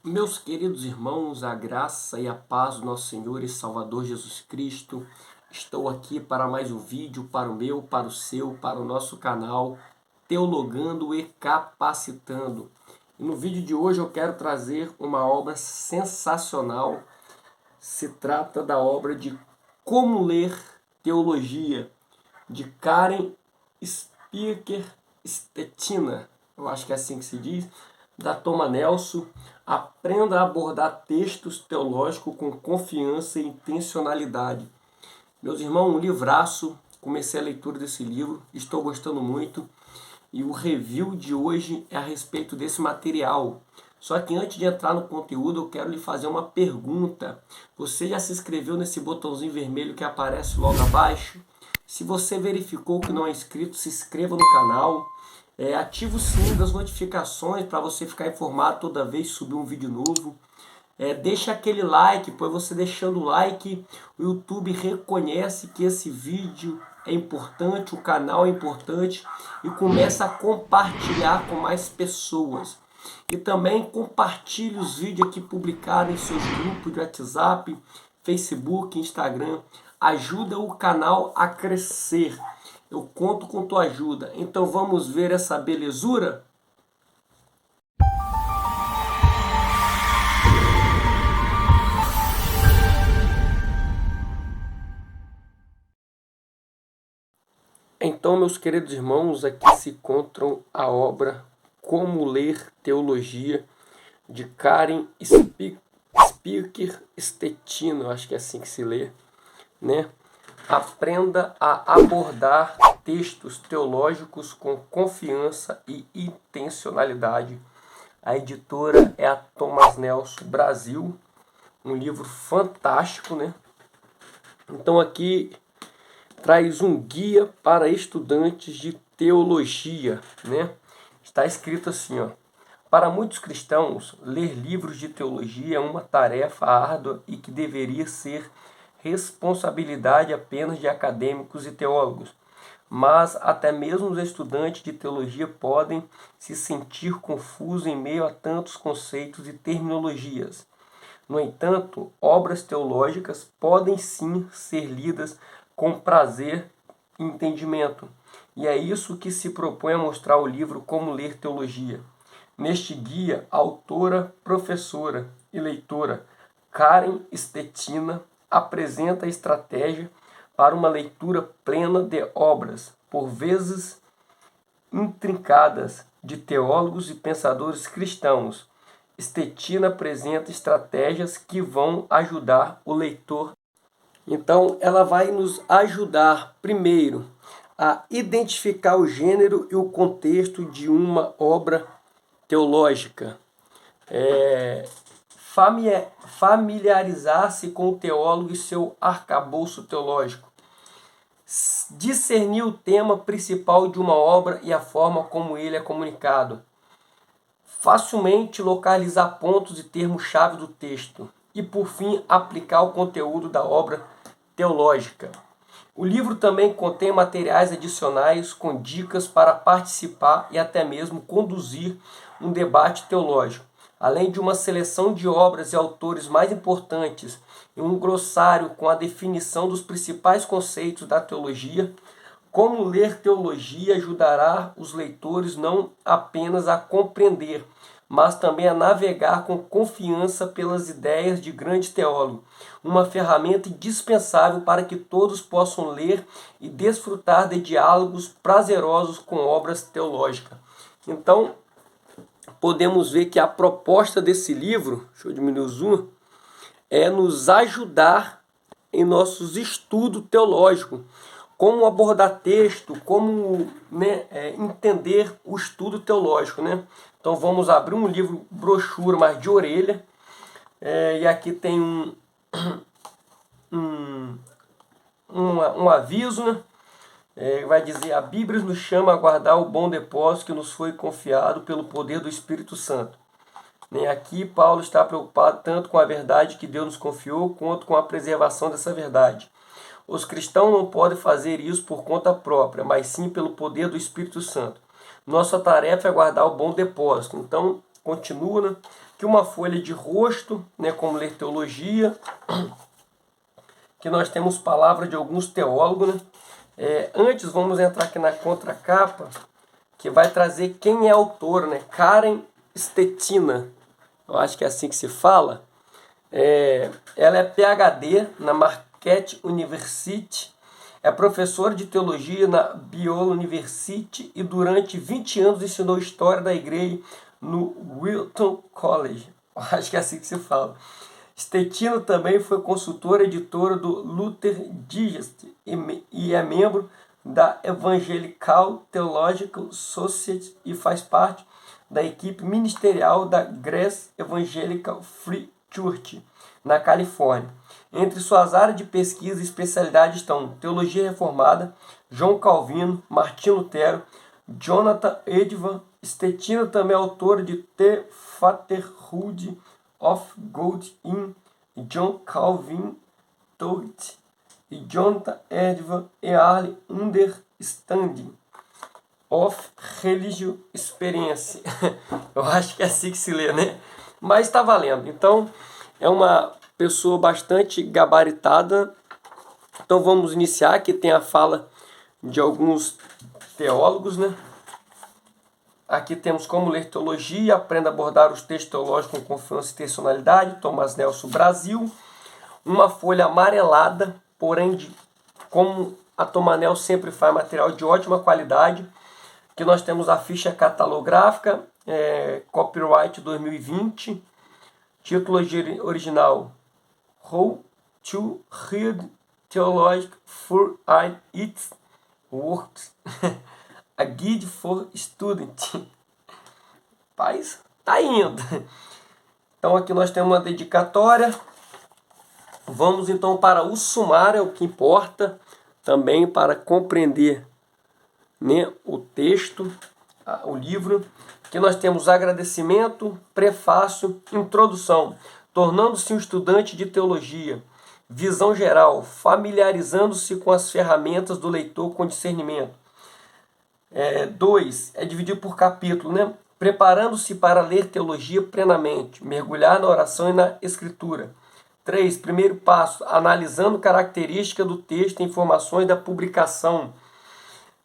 Meus queridos irmãos, a graça e a paz do nosso Senhor e Salvador Jesus Cristo. Estou aqui para mais um vídeo, para o meu, para o seu, para o nosso canal Teologando e Capacitando. E no vídeo de hoje eu quero trazer uma obra sensacional. Se trata da obra de Como Ler Teologia, de Karen Spieker Stettina, eu acho que é assim que se diz, da Thomas Nelson. Aprenda a abordar textos teológicos com confiança e intencionalidade. Meus irmãos, um livraço, comecei a leitura desse livro, estou gostando muito e o review de hoje é a respeito desse material. Só que antes de entrar no conteúdo, eu quero lhe fazer uma pergunta. Você já se inscreveu nesse botãozinho vermelho que aparece logo abaixo? Se você verificou que não é inscrito, se inscreva no canal. Ative o sininho das notificações para você ficar informado toda vez que subir um vídeo novo. Deixa aquele like, pois você deixando o like, o YouTube reconhece que esse vídeo é importante, o canal é importante e começa a compartilhar com mais pessoas. E também compartilhe os vídeos aqui publicados em seus grupos de WhatsApp, Facebook, Instagram. Ajuda o canal a crescer. Eu conto com tua ajuda. Então vamos ver essa belezura? Então, meus queridos irmãos, aqui se encontram a obra Como Ler Teologia, de Karen Spieker Stettina, eu acho que é assim que se lê, né? Aprenda a abordar textos teológicos com confiança e intencionalidade. A editora é a Thomas Nelson Brasil, um livro fantástico, né? Então aqui traz um guia para estudantes de teologia, né? Está escrito assim, ó: para muitos cristãos, ler livros de teologia é uma tarefa árdua e que deveria ser responsabilidade apenas de acadêmicos e teólogos. Mas até mesmo os estudantes de teologia podem se sentir confusos em meio a tantos conceitos e terminologias. No entanto, obras teológicas podem sim ser lidas com prazer e entendimento. E é isso que se propõe a mostrar o livro Como Ler Teologia. Neste guia, a autora, professora e leitora Karen Stettina apresenta a estratégia para uma leitura plena de obras, por vezes intrincadas, de teólogos e pensadores cristãos. Stettina apresenta estratégias que vão ajudar o leitor. Então, ela vai nos ajudar, primeiro, a identificar o gênero e o contexto de uma obra teológica. Familiarizar-se com o teólogo e seu arcabouço teológico. Discernir o tema principal de uma obra e a forma como ele é comunicado. Facilmente localizar pontos e termos-chave do texto. E, por fim, aplicar o conteúdo da obra teológica. O livro também contém materiais adicionais com dicas para participar e até mesmo conduzir um debate teológico, além de uma seleção de obras e autores mais importantes e um glossário com a definição dos principais conceitos da teologia. Como ler teologia ajudará os leitores não apenas a compreender, mas também a navegar com confiança pelas ideias de grande teólogo, uma ferramenta indispensável para que todos possam ler e desfrutar de diálogos prazerosos com obras teológicas. Então, podemos ver que a proposta desse livro, deixa eu diminuir o zoom, é nos ajudar em nossos estudos teológicos, como abordar texto, como entender o estudo teológico, né? Então vamos abrir um livro brochura, mas de orelha, e aqui tem um aviso, né? Vai dizer: a Bíblia nos chama a guardar o bom depósito que nos foi confiado pelo poder do Espírito Santo. Aqui Paulo está preocupado tanto com a verdade que Deus nos confiou, quanto com a preservação dessa verdade. Os cristãos não podem fazer isso por conta própria, mas sim pelo poder do Espírito Santo. Nossa tarefa é guardar o bom depósito. Então, continua, né? Que uma folha de rosto, né, como ler teologia, que nós temos palavra de alguns teólogos, né? Antes vamos entrar aqui na contracapa, que vai trazer quem é a autora, né? Karen Stettina, eu acho que é assim que se fala. Ela é PhD na Marquette University, é professora de teologia na Biola University e durante 20 anos ensinou história da igreja no Wilton College. Acho que é assim que se fala. Stettina também foi consultora editora do Luther Digest e é membro da Evangelical Theological Society e faz parte da equipe ministerial da Grace Evangelical Free Church, na Califórnia. Entre suas áreas de pesquisa e especialidade estão Teologia Reformada, João Calvino, Martim Lutero, Jonathan Edwards. Stettina também é autora de The Fatherhood of God in John Calvin Thought e Jonathan Edwards e Early Understanding of Religious Experience. Eu acho que é assim que se lê, né? Mas está valendo. Então, é uma pessoa bastante gabaritada. Então, vamos iniciar. Aqui tem a fala de alguns teólogos, né? Aqui temos Como Ler Teologia, Aprenda a Abordar os Textos Teológicos com Confiança e Intencionalidade, Thomas Nelson, Brasil. Uma folha amarelada, porém, como a Tomanel sempre faz, material de ótima qualidade. Aqui nós temos a ficha catalográfica, copyright 2020, título original, How to Read Theology for Its Works, a Guide for Students. Paz, tá indo. Então aqui nós temos uma dedicatória. Vamos então para o sumário, é o que importa também para compreender, né, o texto, o livro. Aqui nós temos agradecimento, prefácio, introdução, tornando-se um estudante de teologia, visão geral, familiarizando-se com as ferramentas do leitor com discernimento. 2, é dividido por capítulo, né? Preparando-se para ler teologia plenamente, mergulhar na oração e na escritura. 3, primeiro passo, analisando características do texto e informações da publicação.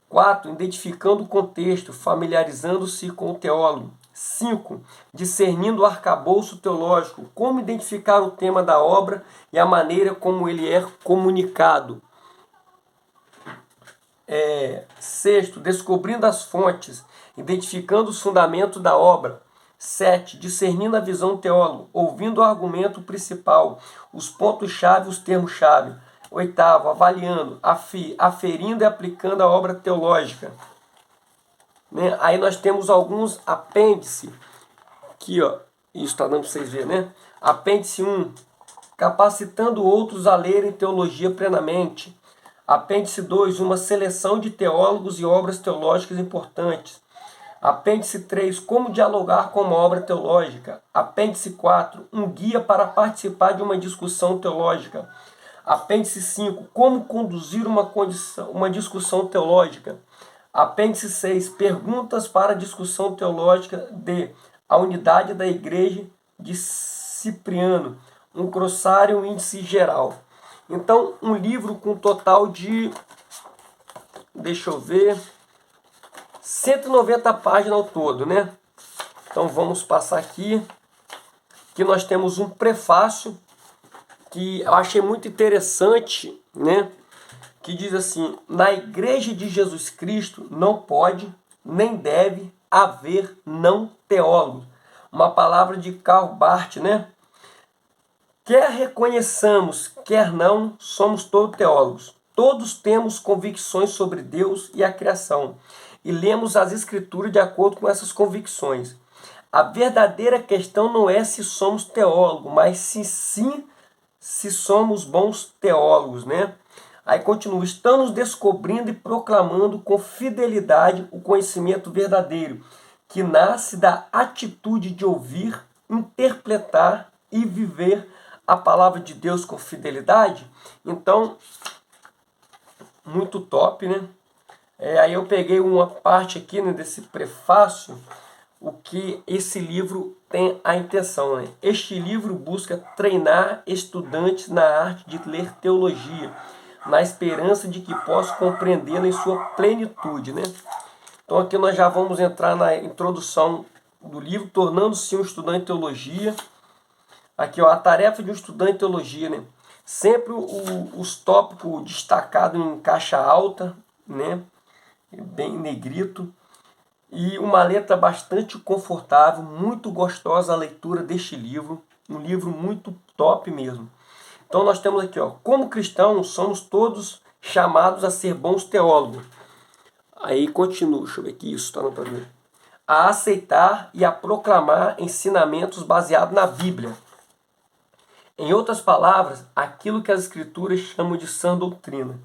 4, identificando o contexto, familiarizando-se com o teólogo. 5, discernindo o arcabouço teológico, como identificar o tema da obra e a maneira como ele é comunicado. 6, descobrindo as fontes, identificando os fundamentos da obra. 7, discernindo a visão do teólogo, ouvindo o argumento principal, os pontos-chave, os termos-chave. 8, avaliando, aferindo e aplicando a obra teológica. Né? Aí nós temos alguns apêndices. Aqui, ó, isso está dando para vocês verem, né? Apêndice 1, capacitando outros a lerem teologia plenamente. Apêndice 2, uma seleção de teólogos e obras teológicas importantes. Apêndice 3, como dialogar com uma obra teológica. Apêndice 4, um guia para participar de uma discussão teológica. Apêndice 5, como conduzir uma discussão teológica. Apêndice 6, perguntas para a discussão teológica de A Unidade da Igreja de Cipriano, um glossário índice geral. Então, um livro com total de, deixa eu ver, 190 páginas ao todo, né? Então, vamos passar aqui. Aqui nós temos um prefácio que eu achei muito interessante, né? Que diz assim: na Igreja de Jesus Cristo não pode, nem deve haver não teólogos. Uma palavra de Karl Barth, né? Quer reconheçamos, quer não, somos todos teólogos. Todos temos convicções sobre Deus e a criação. E lemos as Escrituras de acordo com essas convicções. A verdadeira questão não é se somos teólogos, mas se somos bons teólogos, né? Aí continua, estamos descobrindo e proclamando com fidelidade o conhecimento verdadeiro, que nasce da atitude de ouvir, interpretar e viver a palavra de Deus com fidelidade. Então, muito top, né? Aí eu peguei uma parte aqui, né, desse prefácio, o que esse livro tem a intenção, né? Este livro busca treinar estudantes na arte de ler teologia, na esperança de que possam compreendê-la em sua plenitude, né? Então aqui nós já vamos entrar na introdução do livro, tornando-se um estudante de teologia. Aqui, ó, a tarefa de um estudante de teologia, né? Sempre os tópicos destacados em caixa alta, né? Bem negrito. E uma letra bastante confortável, muito gostosa a leitura deste livro. Um livro muito top mesmo. Então nós temos aqui, ó, como cristãos, somos todos chamados a ser bons teólogos. Aí continua, deixa eu ver aqui, isso está no primeiro. A aceitar e a proclamar ensinamentos baseados na Bíblia. Em outras palavras, aquilo que as Escrituras chamam de sã doutrina.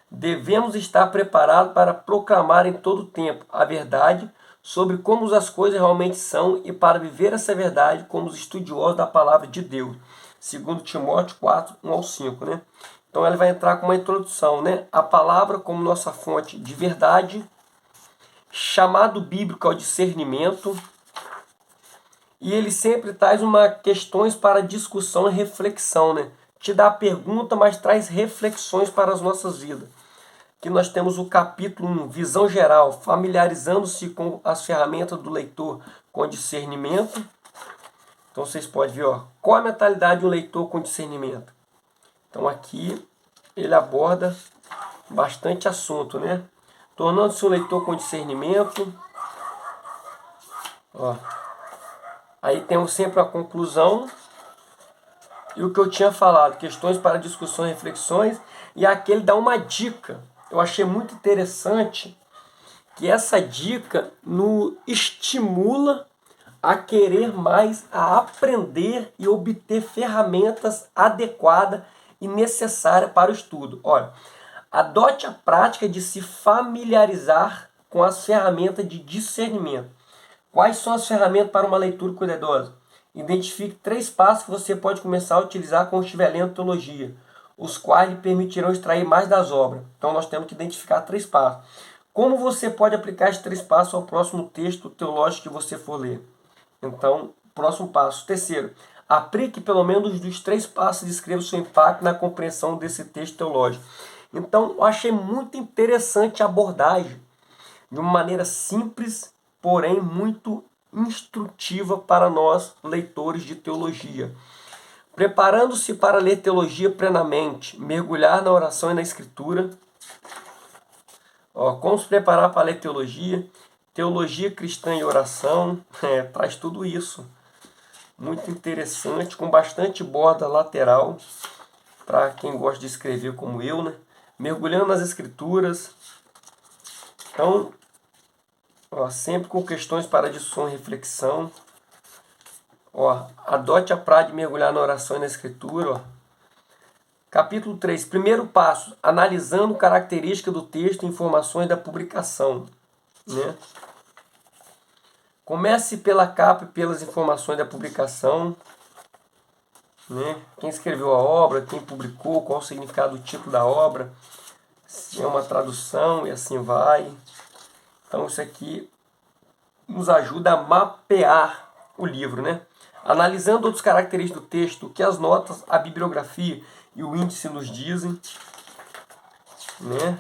Devemos estar preparados para proclamar em todo tempo a verdade sobre como as coisas realmente são e para viver essa verdade como os estudiosos da palavra de Deus. Segundo Timóteo 4, 1 ao 5, né? Então ele vai entrar com uma introdução, né? A palavra como nossa fonte de verdade, chamado bíblico ao discernimento, e ele sempre traz questões para discussão e reflexão, né? Te dá a pergunta, mas traz reflexões para as nossas vidas. Aqui nós temos o capítulo 1, visão geral, familiarizando-se com as ferramentas do leitor com discernimento. Então vocês podem ver, ó, qual a mentalidade de um leitor com discernimento. Então aqui ele aborda bastante assunto, né? Tornando-se um leitor com discernimento. Ó. Aí temos sempre a conclusão e o que eu tinha falado, questões para discussões e reflexões. E aqui ele dá uma dica. Eu achei muito interessante que essa dica nos estimula a querer mais, a aprender e obter ferramentas adequadas e necessárias para o estudo. Olha, adote a prática de se familiarizar com as ferramentas de discernimento. Quais são as ferramentas para uma leitura cuidadosa? Identifique 3 passos que você pode começar a utilizar quando estiver lendo teologia, os quais lhe permitirão extrair mais das obras. Então nós temos que identificar 3 passos. Como você pode aplicar esses 3 passos ao próximo texto teológico que você for ler? Então, próximo passo. Terceiro, aplique pelo menos dos 3 passos e descreva o seu impacto na compreensão desse texto teológico. Então, eu achei muito interessante a abordagem, de uma maneira simples, porém muito instrutiva para nós, leitores de teologia. Preparando-se para ler teologia plenamente, mergulhar na oração e na escritura. Ó, como se preparar para ler teologia? Teologia cristã e oração, traz tudo isso. Muito interessante, com bastante borda lateral, para quem gosta de escrever como eu, né? Mergulhando nas escrituras. Então, ó, sempre com questões para discussão e reflexão. Ó, adote a prática de mergulhar na oração e na escritura. Ó. Capítulo 3, primeiro passo, analisando características do texto e informações da publicação. Né? Comece pela capa e pelas informações da publicação. Né? Quem escreveu a obra, quem publicou, qual o significado do título da obra, se é uma tradução e assim vai. Então isso aqui nos ajuda a mapear o livro, né? Analisando outras características do texto, o que as notas, a bibliografia e o índice nos dizem, né?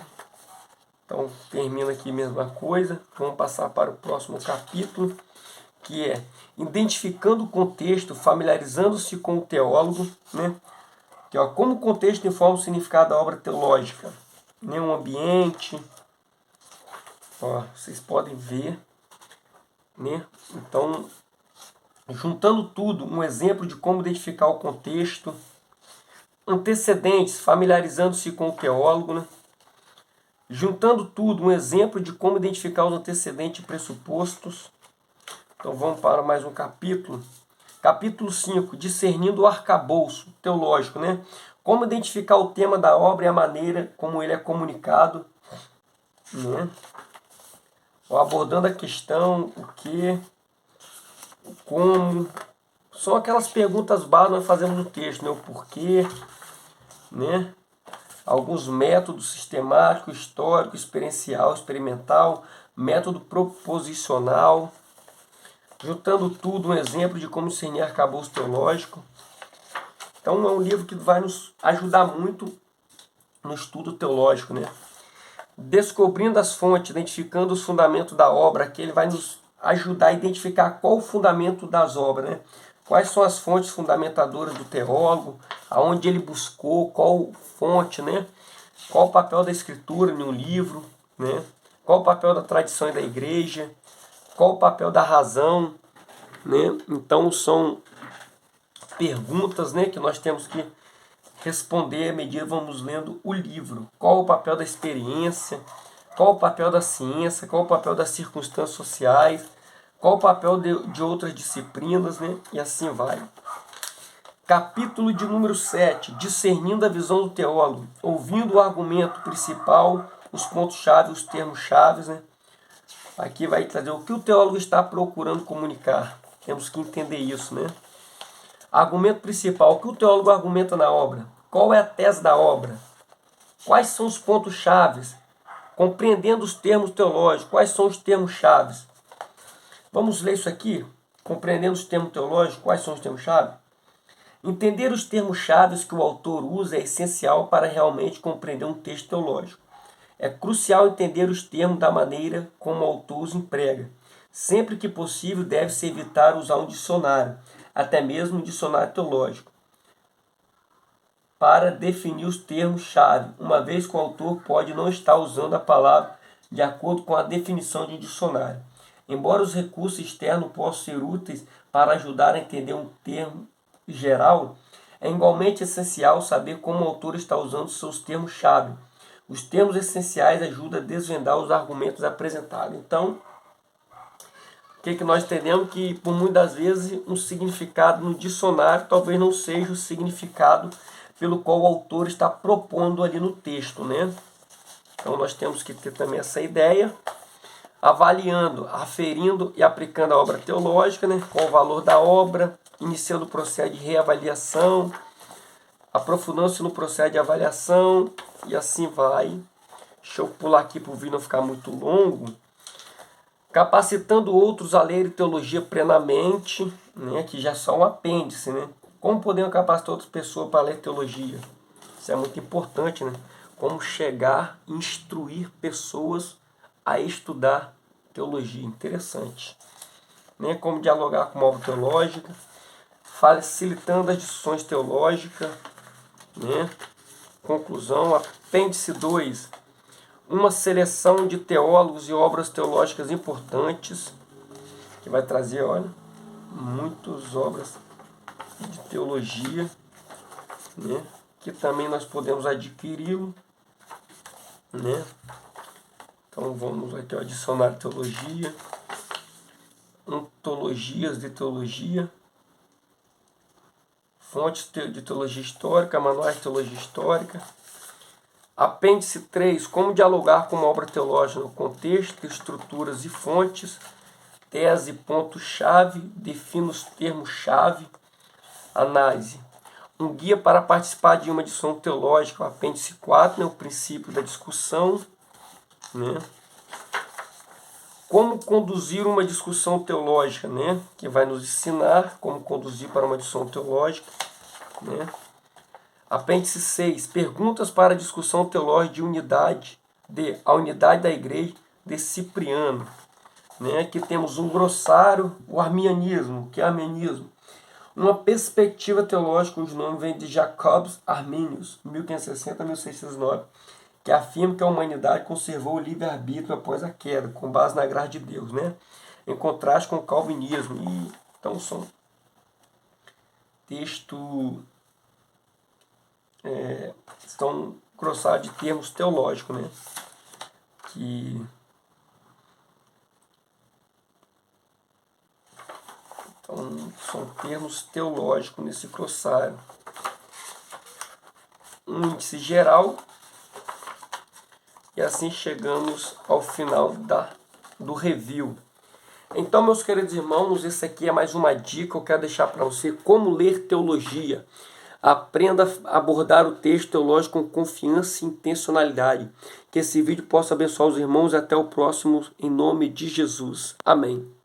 Então termina aqui a mesma coisa. Vamos passar para o próximo capítulo, que é identificando o contexto, familiarizando-se com o teólogo, né? Que, ó, como o contexto informa o significado da obra teológica, né? Um ambiente, ó, vocês podem ver, né? Então, juntando tudo, um exemplo de como identificar o contexto, antecedentes, familiarizando-se com o teólogo, né? Juntando tudo, um exemplo de como identificar os antecedentes e pressupostos. Então vamos para mais um capítulo. Capítulo 5, discernindo o arcabouço teológico, né? Como identificar o tema da obra e a maneira como ele é comunicado, né? Abordando a questão, o que, o como. São aquelas perguntas básicas que nós fazemos no texto, né? O porquê, né? Alguns métodos sistemático, histórico, experiencial, experimental, método proposicional. juntando tudo, um exemplo de como discernir arcabouço teológico. Então é um livro que vai nos ajudar muito no estudo teológico, né? Descobrindo as fontes, identificando os fundamentos da obra, que ele vai nos ajudar a identificar qual o fundamento das obras, né? Quais são as fontes fundamentadoras do teólogo, aonde ele buscou, qual fonte, né? Qual o papel da escritura em um livro, né? Qual o papel da tradição e da igreja, qual o papel da razão, né? Então são perguntas, né, que nós temos que responder à medida que vamos lendo o livro. Qual o papel da experiência? Qual o papel da ciência? Qual o papel das circunstâncias sociais? Qual o papel de outras disciplinas, né? E assim vai. Capítulo de número 7. Discernindo a visão do teólogo. Ouvindo o argumento principal, os pontos-chave, os termos-chave, né? Aqui vai trazer o que o teólogo está procurando comunicar. Temos que entender isso, né? Argumento principal. O que o teólogo argumenta na obra? Qual é a tese da obra? Quais são os pontos-chave? Compreendendo os termos teológicos. Quais são os termos-chave? Vamos ler isso aqui? Compreendendo os termos teológicos. Quais são os termos-chave? Entender os termos-chave que o autor usa é essencial para realmente compreender um texto teológico. É crucial entender os termos da maneira como o autor os emprega. Sempre que possível, deve-se evitar usar um dicionário, até mesmo um dicionário teológico, para definir os termos-chave, uma vez que o autor pode não estar usando a palavra de acordo com a definição de um dicionário. Embora os recursos externos possam ser úteis para ajudar a entender um termo geral, é igualmente essencial saber como o autor está usando seus termos-chave. Os termos essenciais ajudam a desvendar os argumentos apresentados. Então, o que nós entendemos? Que, por muitas vezes, um significado no dicionário talvez não seja o significado pelo qual o autor está propondo ali no texto, né? Então, nós temos que ter também essa ideia, avaliando, aferindo e aplicando a obra teológica, né? Qual o valor da obra, iniciando o processo de reavaliação, aprofundando-se no processo de avaliação, e assim vai. Deixa eu pular aqui para o vídeo não ficar muito longo. Capacitando outros a ler teologia plenamente, né, que já são um apêndice, né? Como podemos capacitar outras pessoas para ler teologia? Isso é muito importante, né? Como chegar e instruir pessoas a estudar teologia. Interessante. Né? Como dialogar com uma obra teológica, facilitando as discussões teológicas, né? Conclusão, apêndice 2. Uma seleção de teólogos e obras teológicas importantes, que vai trazer, olha, muitas obras de teologia, né? Que também nós podemos adquiri-lo, né? Então vamos aqui ao dicionário de teologia, ontologias de teologia, fontes de teologia histórica, manuais de teologia histórica. Apêndice 3. Como dialogar com uma obra teológica no contexto, estruturas e fontes. Tese, ponto-chave. Defina os termos-chave. Análise. Um guia para participar de uma discussão teológica. O apêndice 4, né, o princípio da discussão. Né? Como conduzir uma discussão teológica, né? Que vai nos ensinar como conduzir para uma discussão teológica. Né? Apêndice 6. Perguntas para a discussão teológica de unidade, a unidade da igreja de Cipriano. Né? Aqui temos um glossário, o arminianismo, que é arminianismo. Uma perspectiva teológica, cujo nome vem de Jacobus Arminius, 1560 a 1609, que afirma que a humanidade conservou o livre-arbítrio após a queda, com base na graça de Deus, né? Em contraste com o calvinismo. E, então são textos... são grossados de termos teológicos, né? Então, são termos teológicos nesse glossário. Um índice geral. E assim chegamos ao final do review. Então, meus queridos irmãos, esse aqui é mais uma dica que eu quero deixar para você. Como ler teologia. Aprenda a abordar o texto teológico com confiança e intencionalidade. Que esse vídeo possa abençoar os irmãos. Até o próximo, em nome de Jesus. Amém.